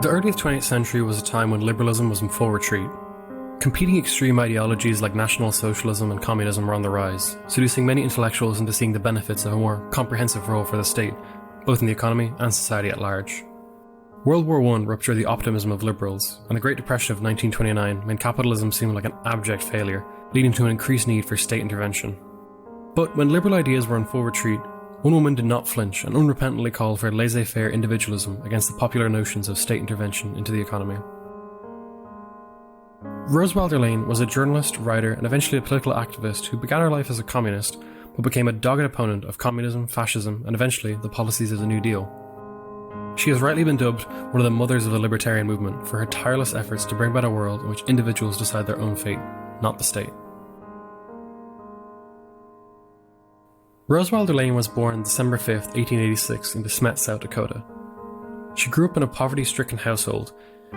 The early 20th century was a time when liberalism was in full retreat. Competing extreme ideologies like National Socialism and Communism were on the rise, seducing many intellectuals into seeing the benefits of a more comprehensive role for the state, both in the economy and society at large. World War I ruptured the optimism of liberals, and the Great Depression of 1929 made capitalism seem like an abject failure, leading to an increased need for state intervention. But when liberal ideas were in full retreat, one woman did not flinch and unrepentantly called for laissez-faire individualism against the popular notions of state intervention into the economy. Rose Wilder Lane was a journalist, writer, and eventually a political activist who began her life as a communist, but became a dogged opponent of communism, fascism, and eventually the policies of the New Deal. She has rightly been dubbed one of the mothers of the libertarian movement for her tireless efforts to bring about a world in which individuals decide their own fate, not the state. Rose Wilder Lane was born December 5, 1886 in De Smet, South Dakota. She grew up in a poverty-stricken household,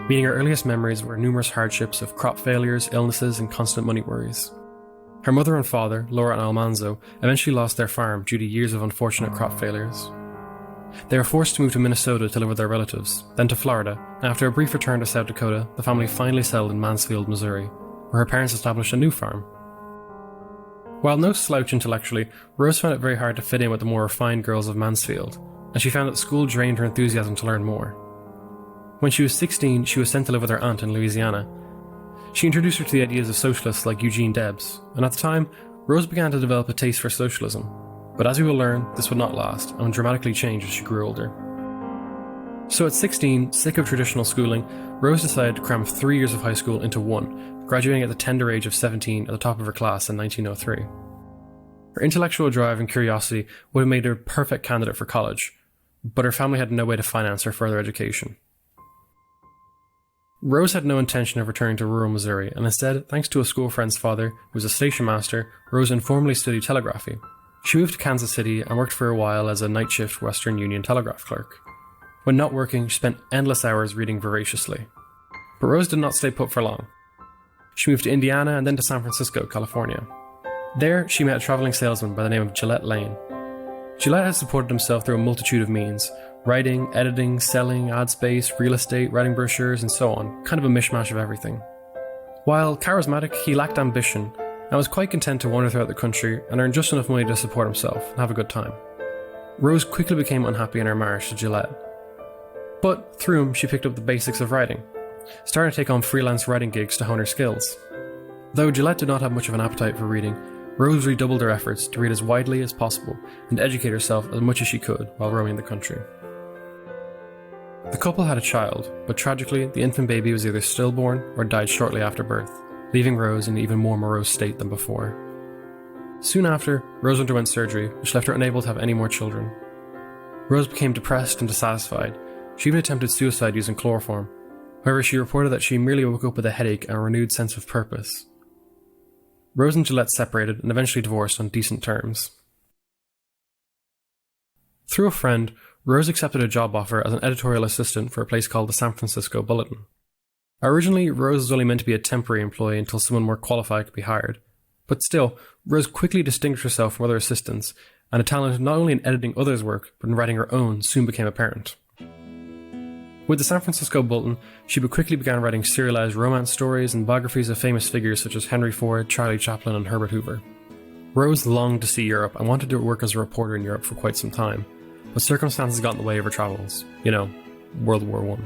meaning her earliest memories were numerous hardships of crop failures, illnesses, and constant money worries. Her mother and father, Laura and Almanzo, eventually lost their farm due to years of unfortunate crop failures. They were forced to move to Minnesota to live with their relatives, then to Florida, and after a brief return to South Dakota, the family finally settled in Mansfield, Missouri, where her parents established a new farm. While no slouch intellectually, Rose found it very hard to fit in with the more refined girls of Mansfield, and she found that school drained her enthusiasm to learn more. When she was 16, she was sent to live with her aunt in Louisiana. She introduced her to the ideas of socialists like Eugene Debs, and at the time, Rose began to develop a taste for socialism. But as we will learn, this would not last, and would dramatically change as she grew older. So at 16, sick of traditional schooling, Rose decided to cram 3 years of high school into one, graduating at the tender age of 17 at the top of her class in 1903. Her intellectual drive and curiosity would have made her a perfect candidate for college, but her family had no way to finance her further education. Rose had no intention of returning to rural Missouri, and instead, thanks to a school friend's father, who was a station master, Rose informally studied telegraphy. She moved to Kansas City and worked for a while as a night shift Western Union telegraph clerk. When not working, she spent endless hours reading voraciously. But Rose did not stay put for long. She moved to Indiana and then to San Francisco, California. There, she met a traveling salesman by the name of Gillette Lane. Gillette had supported himself through a multitude of means: writing, editing, selling, ad space, real estate, writing brochures, and so on, kind of a mishmash of everything. While charismatic, he lacked ambition, and was quite content to wander throughout the country and earn just enough money to support himself and have a good time. Rose quickly became unhappy in her marriage to Gillette. But through him, she picked up the basics of writing, starting to take on freelance writing gigs to hone her skills. Though Gillette did not have much of an appetite for reading, Rose redoubled her efforts to read as widely as possible and educate herself as much as she could while roaming the country. The couple had a child, but tragically, the infant baby was either stillborn or died shortly after birth, leaving Rose in an even more morose state than before. Soon after, Rose underwent surgery, which left her unable to have any more children. Rose became depressed and dissatisfied. She even attempted suicide using chloroform. However, she reported that she merely woke up with a headache and a renewed sense of purpose. Rose and Gillette separated and eventually divorced on decent terms. Through a friend, Rose accepted a job offer as an editorial assistant for a place called the San Francisco Bulletin. Originally, Rose was only meant to be a temporary employee until someone more qualified could be hired. But still, Rose quickly distinguished herself from other assistants, and a talent not only in editing others' work, but in writing her own soon became apparent. With the San Francisco Bulletin, she quickly began writing serialized romance stories and biographies of famous figures such as Henry Ford, Charlie Chaplin, and Herbert Hoover. Rose longed to see Europe and wanted to work as a reporter in Europe for quite some time, but circumstances got in the way of her travels. World War I.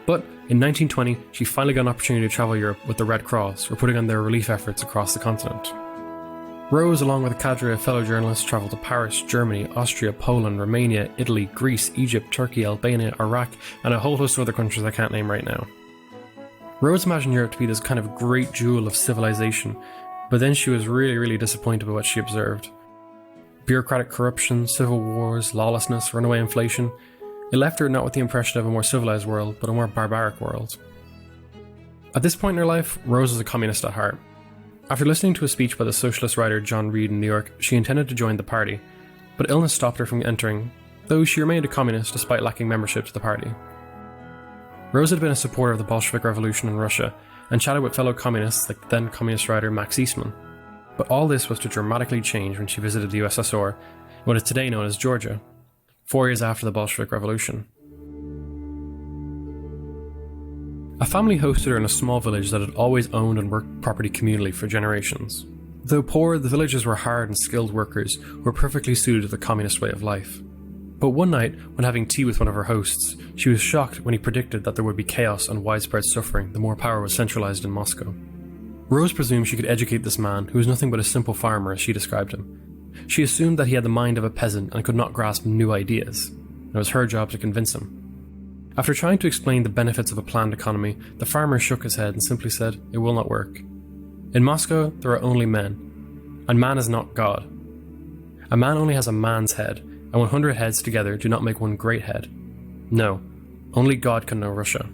But in 1920, she finally got an opportunity to travel Europe with the Red Cross, reporting on their relief efforts across the continent. Rose, along with a cadre of fellow journalists, travelled to Paris, Germany, Austria, Poland, Romania, Italy, Greece, Egypt, Turkey, Albania, Iraq, and a whole host of other countries I can't name right now. Rose imagined Europe to be this kind of great jewel of civilization, but then she was really disappointed by what she observed. Bureaucratic corruption, civil wars, lawlessness, runaway inflation. It left her not with the impression of a more civilized world, but a more barbaric world. At this point in her life, Rose was a communist at heart. After listening to a speech by the socialist writer John Reed in New York, she intended to join the party, but illness stopped her from entering, though she remained a communist despite lacking membership to the party. Rose had been a supporter of the Bolshevik Revolution in Russia, and chatted with fellow communists like the then communist writer Max Eastman. But all this was to dramatically change when she visited the USSR, what is today known as Georgia, 4 years after the Bolshevik Revolution. A family hosted her in a small village that had always owned and worked property communally for generations. Though poor, the villagers were hard and skilled workers who were perfectly suited to the communist way of life. But one night, when having tea with one of her hosts, she was shocked when he predicted that there would be chaos and widespread suffering the more power was centralized in Moscow. Rose presumed she could educate this man, who was nothing but a simple farmer as she described him. She assumed that he had the mind of a peasant and could not grasp new ideas. It was her job to convince him. After trying to explain the benefits of a planned economy, the farmer shook his head and simply said, "It will not work. In Moscow, there are only men, and man is not God. A man only has a man's head, and 100 heads together do not make one great head. No, only God can know Russia."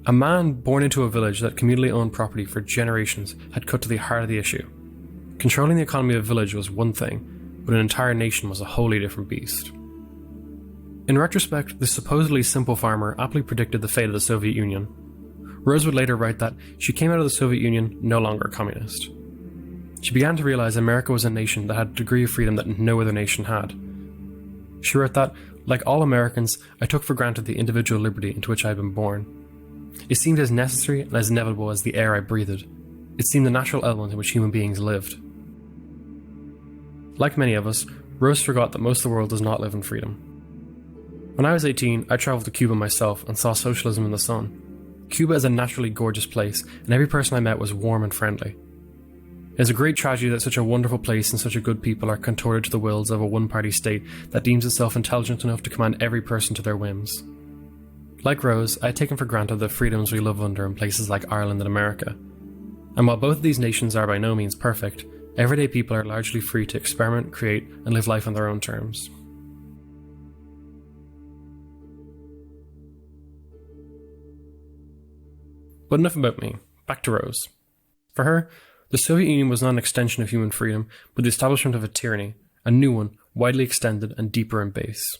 A man born into a village that communally owned property for generations had cut to the heart of the issue. Controlling the economy of a village was one thing, but an entire nation was a wholly different beast. In retrospect, this supposedly simple farmer aptly predicted the fate of the Soviet Union. Rose would later write that she came out of the Soviet Union no longer communist. She began to realize America was a nation that had a degree of freedom that no other nation had. She wrote that, like all Americans, I took for granted the individual liberty into which I had been born. It seemed as necessary and as inevitable as the air I breathed. It seemed the natural element in which human beings lived. Like many of us, Rose forgot that most of the world does not live in freedom. When I was 18, I travelled to Cuba myself and saw socialism in the sun. Cuba is a naturally gorgeous place, and every person I met was warm and friendly. It is a great tragedy that such a wonderful place and such a good people are contorted to the wills of a one-party state that deems itself intelligent enough to command every person to their whims. Like Rose, I had taken for granted the freedoms we live under in places like Ireland and America. And while both of these nations are by no means perfect, everyday people are largely free to experiment, create, and live life on their own terms. But enough about me. Back to Rose. For her, the Soviet Union was not an extension of human freedom, but the establishment of a tyranny, a new one, widely extended and deeper in base.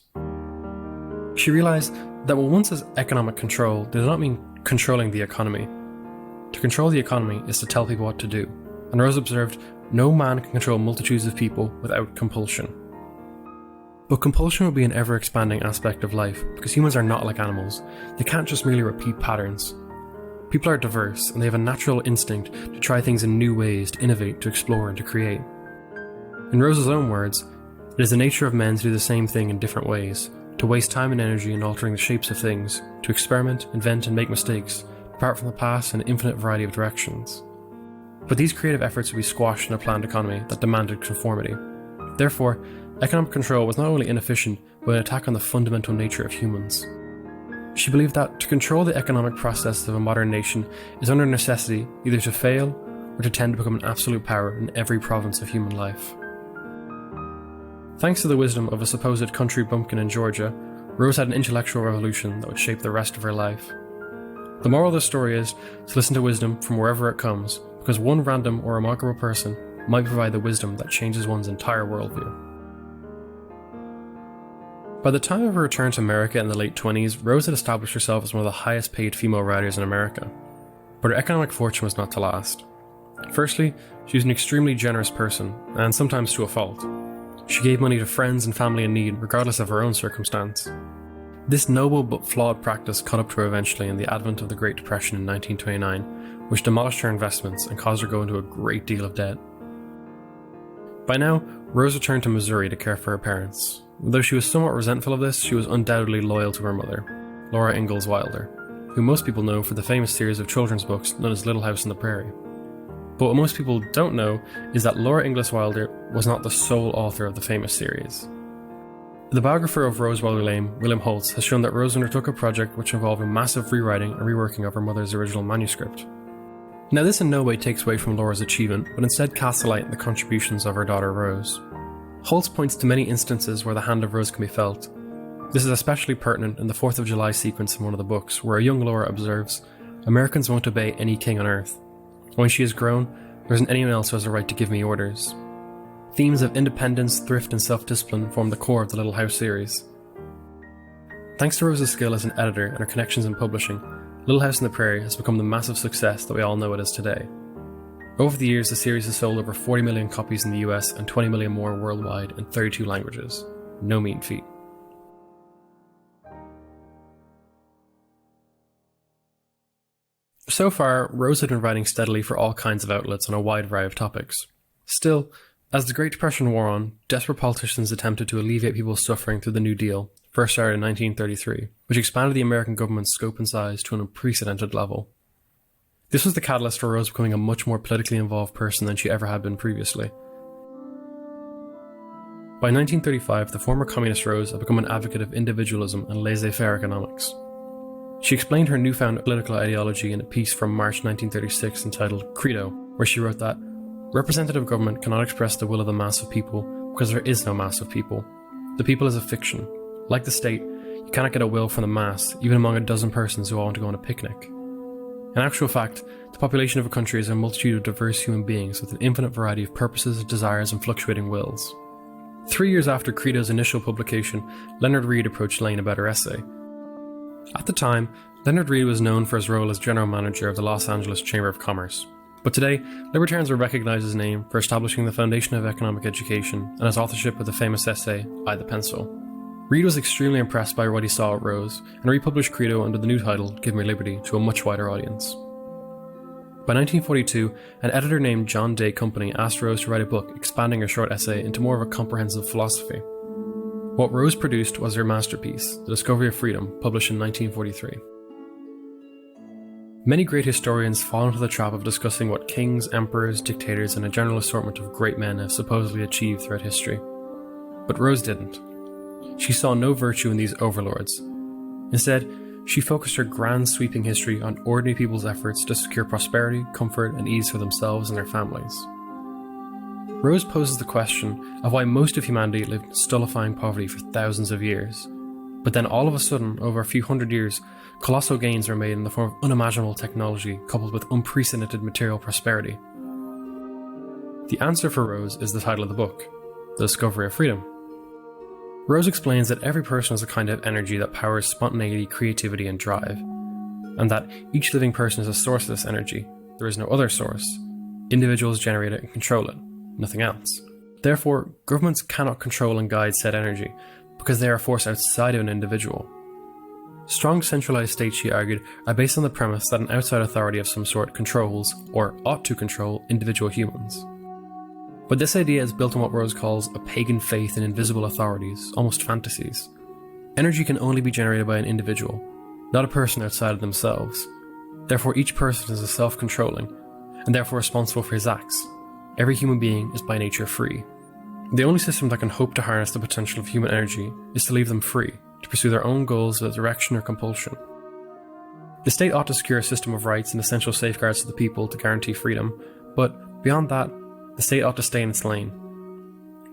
She realised that when one says economic control, they do not mean controlling the economy. To control the economy is to tell people what to do, and Rose observed, no man can control multitudes of people without compulsion. But compulsion will be an ever-expanding aspect of life, because humans are not like animals. They can't just merely repeat patterns. People are diverse, and they have a natural instinct to try things in new ways, to innovate, to explore, and to create. In Rose's own words, it is the nature of men to do the same thing in different ways, to waste time and energy in altering the shapes of things, to experiment, invent, and make mistakes, depart from the past in an infinite variety of directions. But these creative efforts would be squashed in a planned economy that demanded conformity. Therefore, economic control was not only inefficient, but an attack on the fundamental nature of humans. She believed that to control the economic process of a modern nation is under necessity either to fail or to tend to become an absolute power in every province of human life. Thanks to the wisdom of a supposed country bumpkin in Georgia, Rose had an intellectual revolution that would shape the rest of her life. The moral of the story is to listen to wisdom from wherever it comes, because one random or remarkable person might provide the wisdom that changes one's entire worldview. By the time of her return to America in the late 20s, Rose had established herself as one of the highest paid female writers in America. But her economic fortune was not to last. Firstly, she was an extremely generous person, and sometimes to a fault. She gave money to friends and family in need, regardless of her own circumstance. This noble but flawed practice caught up to her eventually in the advent of the Great Depression in 1929, which demolished her investments and caused her to go into a great deal of debt. By now, Rose returned to Missouri to care for her parents. Though she was somewhat resentful of this, she was undoubtedly loyal to her mother, Laura Ingalls Wilder, who most people know for the famous series of children's books known as Little House on the Prairie. But what most people don't know is that Laura Ingalls Wilder was not the sole author of the famous series. The biographer of Rose Wilder Lame, William Holtz, has shown that Rose undertook a project which involved a massive rewriting and reworking of her mother's original manuscript. Now this in no way takes away from Laura's achievement, but instead casts a light on the contributions of her daughter Rose. Holtz points to many instances where the hand of Rose can be felt. This is especially pertinent in the 4th of July sequence in one of the books, where a young Laura observes, "Americans won't obey any king on earth. When she is grown, there isn't anyone else who has a right to give me orders." Themes of independence, thrift, and self-discipline form the core of the Little House series. Thanks to Rose's skill as an editor and her connections in publishing, Little House on the Prairie has become the massive success that we all know it is today. Over the years, the series has sold over 40 million copies in the US and 20 million more worldwide in 32 languages. No mean feat. So far, Rose had been writing steadily for all kinds of outlets on a wide variety of topics. Still, as the Great Depression wore on, desperate politicians attempted to alleviate people's suffering through the New Deal, first started in 1933, which expanded the American government's scope and size to an unprecedented level. This was the catalyst for Rose becoming a much more politically involved person than she ever had been previously. By 1935, the former communist Rose had become an advocate of individualism and laissez-faire economics. She explained her newfound political ideology in a piece from March 1936 entitled Credo, where she wrote that representative government cannot express the will of the mass of people because there is no mass of people. The people is a fiction. Like the state, you cannot get a will from the mass, even among a dozen persons who all want to go on a picnic. In actual fact, the population of a country is a multitude of diverse human beings with an infinite variety of purposes, desires, and fluctuating wills. 3 years after Credo's initial publication, Leonard Read approached Lane about her essay. At the time, Leonard Read was known for his role as general manager of the Los Angeles Chamber of Commerce. But today, libertarians will recognize his name for establishing the foundation of economic education and his authorship of the famous essay, I the Pencil. Read was extremely impressed by what he saw at Rose, and republished Credo under the new title, Give Me Liberty, to a much wider audience. By 1942, an editor named John Day Company asked Rose to write a book expanding her short essay into more of a comprehensive philosophy. What Rose produced was her masterpiece, The Discovery of Freedom, published in 1943. Many great historians fall into the trap of discussing what kings, emperors, dictators, and a general assortment of great men have supposedly achieved throughout history. But Rose didn't. She saw no virtue in these overlords. Instead, she focused her grand sweeping history on ordinary people's efforts to secure prosperity, comfort, and ease for themselves and their families. Rose poses the question of why most of humanity lived in stultifying poverty for thousands of years. But then all of a sudden, over a few hundred years, colossal gains were made in the form of unimaginable technology coupled with unprecedented material prosperity. The answer for Rose is the title of the book, The Discovery of Freedom. Rose explains that every person has a kind of energy that powers spontaneity, creativity, and drive, and that each living person is a source of this energy. There is no other source. Individuals generate it and control it, nothing else. Therefore, governments cannot control and guide said energy, because they are a force outside of an individual. Strong centralized states, she argued, are based on the premise that an outside authority of some sort controls, or ought to control, individual humans. But this idea is built on what Rose calls a pagan faith in invisible authorities, almost fantasies. Energy can only be generated by an individual, not a person outside of themselves. Therefore, each person is self-controlling, and therefore responsible for his acts. Every human being is by nature free. The only system that can hope to harness the potential of human energy is to leave them free, to pursue their own goals without direction or compulsion. The state ought to secure a system of rights and essential safeguards for the people to guarantee freedom, but beyond that, the state ought to stay in its lane.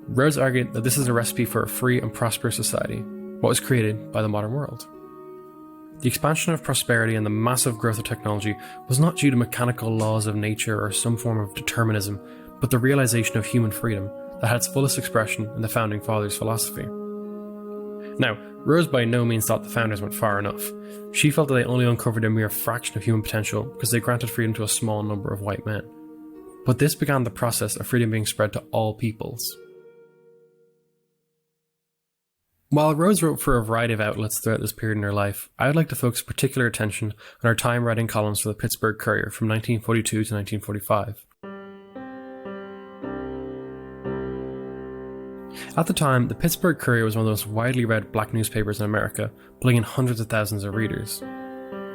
Rose argued that this is a recipe for a free and prosperous society, what was created by the modern world. The expansion of prosperity and the massive growth of technology was not due to mechanical laws of nature or some form of determinism, but the realization of human freedom that had its fullest expression in the Founding Fathers' philosophy. Now, Rose by no means thought the founders went far enough. She felt that they only uncovered a mere fraction of human potential because they granted freedom to a small number of white men. But this began the process of freedom being spread to all peoples. While Rose wrote for a variety of outlets throughout this period in her life, I would like to focus particular attention on her time writing columns for the Pittsburgh Courier from 1942 to 1945. At the time, the Pittsburgh Courier was one of the most widely read black newspapers in America, pulling in hundreds of thousands of readers.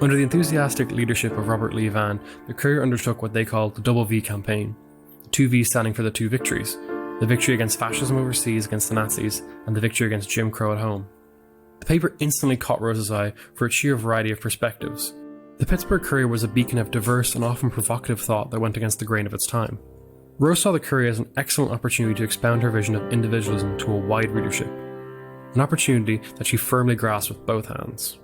Under the enthusiastic leadership of Robert Lee Vann, the Courier undertook what they called the Double V campaign, the two V's standing for the two victories, the victory against fascism overseas against the Nazis, and the victory against Jim Crow at home. The paper instantly caught Rose's eye for its sheer variety of perspectives. The Pittsburgh Courier was a beacon of diverse and often provocative thought that went against the grain of its time. Rose saw the Courier as an excellent opportunity to expound her vision of individualism to a wide readership, an opportunity that she firmly grasped with both hands.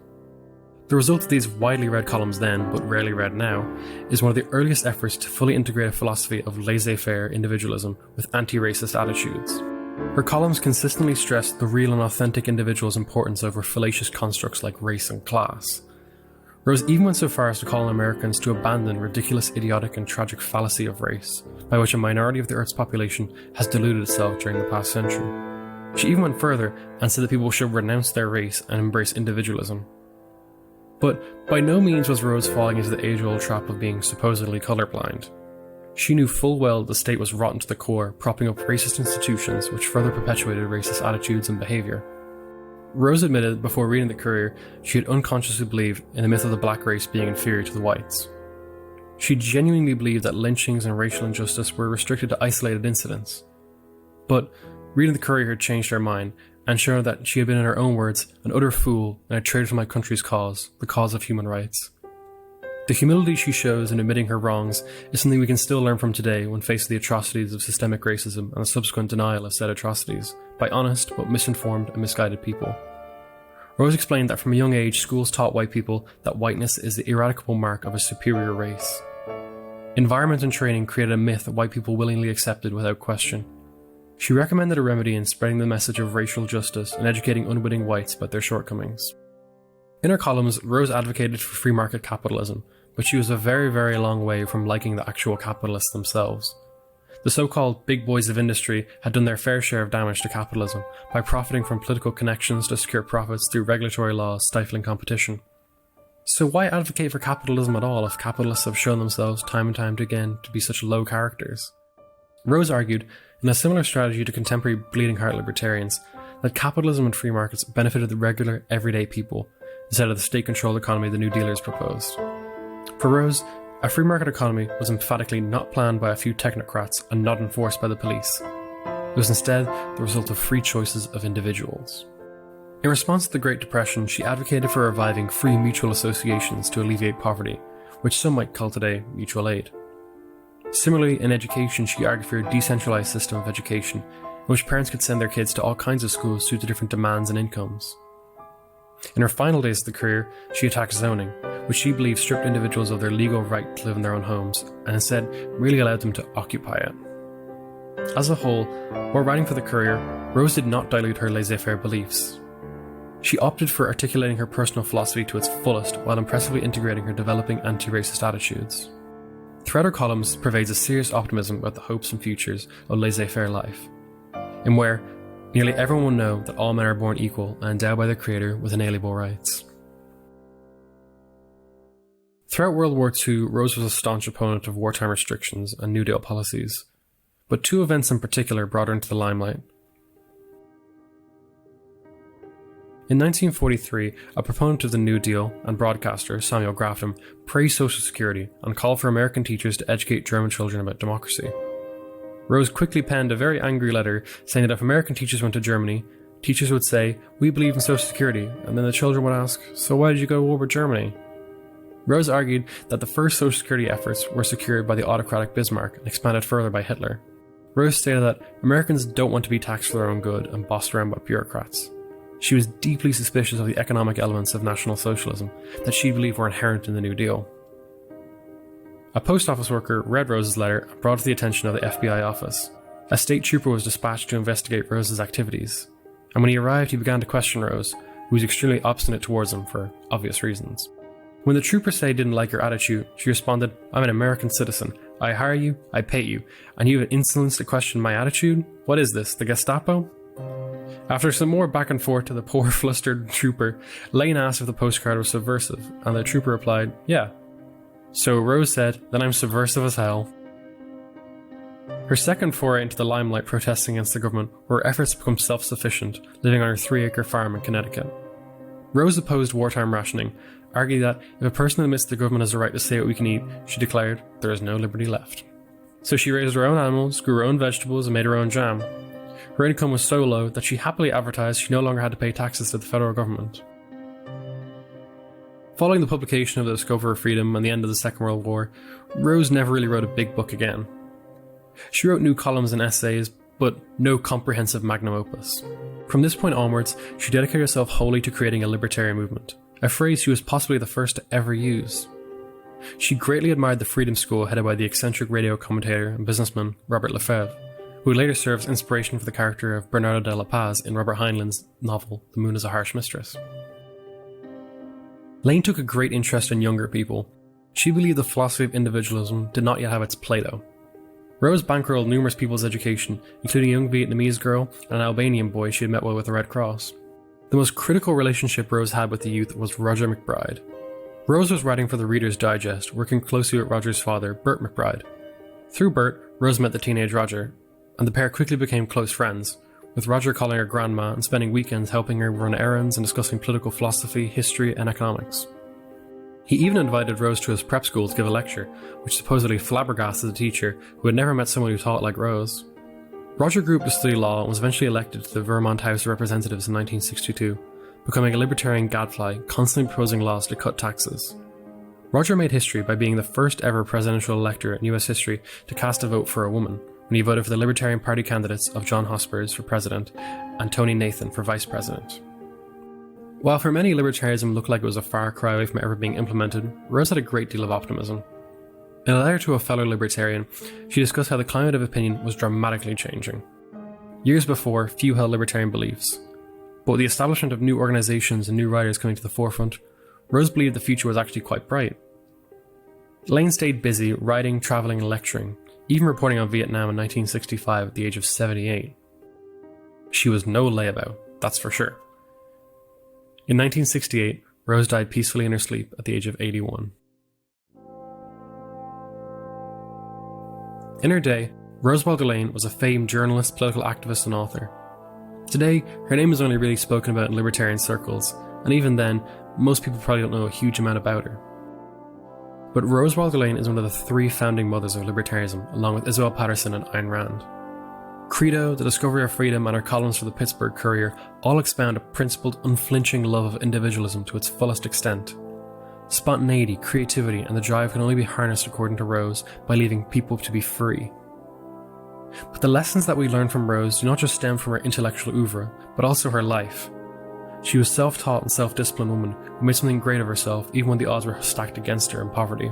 The result of these widely read columns then, but rarely read now, is one of the earliest efforts to fully integrate a philosophy of laissez-faire individualism with anti-racist attitudes. Her columns consistently stressed the real and authentic individual's importance over fallacious constructs like race and class. Rose even went so far as to call on Americans to abandon ridiculous, idiotic, and tragic fallacy of race, by which a minority of the Earth's population has deluded itself during the past century. She even went further and said that people should renounce their race and embrace individualism. But by no means was Rose falling into the age-old trap of being supposedly colorblind. She knew full well the state was rotten to the core, propping up racist institutions which further perpetuated racist attitudes and behaviour. Rose admitted before reading the Courier she had unconsciously believed in the myth of the black race being inferior to the whites. She genuinely believed that lynchings and racial injustice were restricted to isolated incidents. But reading the Courier had changed her mind, and shown her that she had been, in her own words, an utter fool and a traitor to my country's cause, the cause of human rights. The humility she shows in admitting her wrongs is something we can still learn from today when faced with the atrocities of systemic racism and the subsequent denial of said atrocities by honest but misinformed and misguided people. Rose explained that from a young age schools taught white people that whiteness is the ineradicable mark of a superior race. Environment and training created a myth that white people willingly accepted without question. She recommended a remedy in spreading the message of racial justice and educating unwitting whites about their shortcomings. In her columns, Rose advocated for free market capitalism, but she was a very, very long way from liking the actual capitalists themselves. The so-called big boys of industry had done their fair share of damage to capitalism by profiting from political connections to secure profits through regulatory laws stifling competition. So why advocate for capitalism at all if capitalists have shown themselves time and time again to be such low characters? Rose argued, in a similar strategy to contemporary bleeding heart libertarians, that capitalism and free markets benefited the regular, everyday people, instead of the state-controlled economy the New Dealers proposed. For Rose, a free market economy was emphatically not planned by a few technocrats and not enforced by the police. It was instead the result of free choices of individuals. In response to the Great Depression, she advocated for reviving free mutual associations to alleviate poverty, which some might call today mutual aid. Similarly, in education, she argued for a decentralized system of education, in which parents could send their kids to all kinds of schools due to different demands and incomes. In her final days of the career, she attacked zoning, which she believed stripped individuals of their legal right to live in their own homes, and instead really allowed them to occupy it. As a whole, while writing for the Courier, Rose did not dilute her laissez-faire beliefs. She opted for articulating her personal philosophy to its fullest while impressively integrating her developing anti-racist attitudes. Throughout her columns pervades a serious optimism about the hopes and futures of laissez-faire life, in where nearly everyone will know that all men are born equal and endowed by their Creator with inalienable rights. Throughout World War II, Rose was a staunch opponent of wartime restrictions and New Deal policies, but two events in particular brought her into the limelight. In 1943, a proponent of the New Deal and broadcaster, Samuel Grafton, praised Social Security and called for American teachers to educate German children about democracy. Rose quickly penned a very angry letter saying that if American teachers went to Germany, teachers would say, "We believe in Social Security," and then the children would ask, "So why did you go to war with Germany?" Rose argued that the first Social Security efforts were secured by the autocratic Bismarck and expanded further by Hitler. Rose stated that Americans don't want to be taxed for their own good and bossed around by bureaucrats. She was deeply suspicious of the economic elements of National Socialism that she believed were inherent in the New Deal. A post office worker read Rose's letter and brought it to the attention of the FBI office. A state trooper was dispatched to investigate Rose's activities, and when he arrived he began to question Rose, who was extremely obstinate towards him for obvious reasons. When the trooper said he didn't like her attitude, she responded, "I'm an American citizen. I hire you, I pay you, and you have insolence to question my attitude? What is this, the Gestapo?" After some more back and forth to the poor flustered trooper, Lane asked if the postcard was subversive, and the trooper replied, "Yeah." So Rose said, "Then I'm subversive as hell." Her second foray into the limelight protesting against the government were her efforts to become self-sufficient, living on her 3-acre farm in Connecticut. Rose opposed wartime rationing, arguing that if a person admits the government has the right to say what we can eat, she declared, there is no liberty left. So she raised her own animals, grew her own vegetables, and made her own jam. Her income was so low that she happily advertised she no longer had to pay taxes to the federal government. Following the publication of The Discovery of Freedom and the end of the Second World War, Rose never really wrote a big book again. She wrote new columns and essays, but no comprehensive magnum opus. From this point onwards, she dedicated herself wholly to creating a libertarian movement, a phrase she was possibly the first to ever use. She greatly admired the Freedom School headed by the eccentric radio commentator and businessman Robert Lefebvre, who later serves inspiration for the character of Bernardo de la Paz in Robert Heinlein's novel The Moon is a Harsh Mistress. Lane took a great interest in younger people. She believed the philosophy of individualism did not yet have its Plato. Rose bankrolled numerous people's education, including a young Vietnamese girl and an Albanian boy she had met while with the Red Cross. The most critical relationship Rose had with the youth was Roger McBride. Rose was writing for the Reader's Digest, working closely with Roger's father, Bert McBride. Through Bert, Rose met the teenage Roger, and the pair quickly became close friends, with Roger calling her grandma and spending weekends helping her run errands and discussing political philosophy, history, and economics. He even invited Rose to his prep school to give a lecture, which supposedly flabbergasted the teacher, who had never met someone who taught like Rose. Roger grew up to study law and was eventually elected to the Vermont House of Representatives in 1962, becoming a libertarian gadfly, constantly proposing laws to cut taxes. Roger made history by being the first ever presidential elector in US history to cast a vote for a woman, when he voted for the Libertarian Party candidates of John Hospers for president and Tony Nathan for vice president. While for many libertarianism looked like it was a far cry away from ever being implemented, Rose had a great deal of optimism. In a letter to a fellow libertarian, she discussed how the climate of opinion was dramatically changing. Years before, few held libertarian beliefs, but with the establishment of new organisations and new writers coming to the forefront, Rose believed the future was actually quite bright. Lane stayed busy writing, travelling and lecturing, even reporting on Vietnam in 1965 at the age of 78. She was no layabout, that's for sure. In 1968, Rose died peacefully in her sleep at the age of 81. In her day, Rose Lane was a famed journalist, political activist and author. Today, her name is only really spoken about in libertarian circles, and even then, most people probably don't know a huge amount about her. But Rose Lane is one of the three founding mothers of libertarianism, along with Isabel Patterson and Ayn Rand. Credo, The Discovery of Freedom, and her columns for the Pittsburgh Courier all expound a principled, unflinching love of individualism to its fullest extent. Spontaneity, creativity, and the drive can only be harnessed, according to Rose, by leaving people to be free. But the lessons that we learn from Rose do not just stem from her intellectual oeuvre, but also her life. She was self-taught and self-disciplined woman who made something great of herself even when the odds were stacked against her in poverty.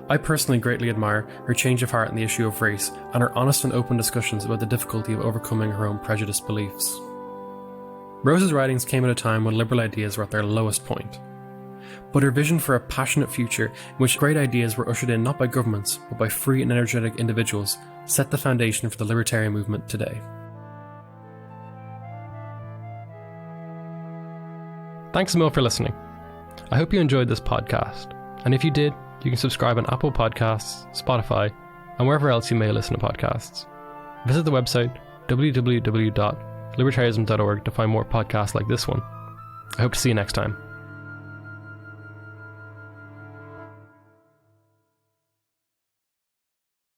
I personally greatly admire her change of heart on the issue of race and her honest and open discussions about the difficulty of overcoming her own prejudiced beliefs. Rose's writings came at a time when liberal ideas were at their lowest point. But her vision for a passionate future in which great ideas were ushered in not by governments, but by free and energetic individuals, set the foundation for the libertarian movement today. Thanks a million for listening. I hope you enjoyed this podcast, and if you did, you can subscribe on Apple Podcasts, Spotify, and wherever else you may listen to podcasts. Visit the website www.libertarianism.org to find more podcasts like this one. I hope to see you next time.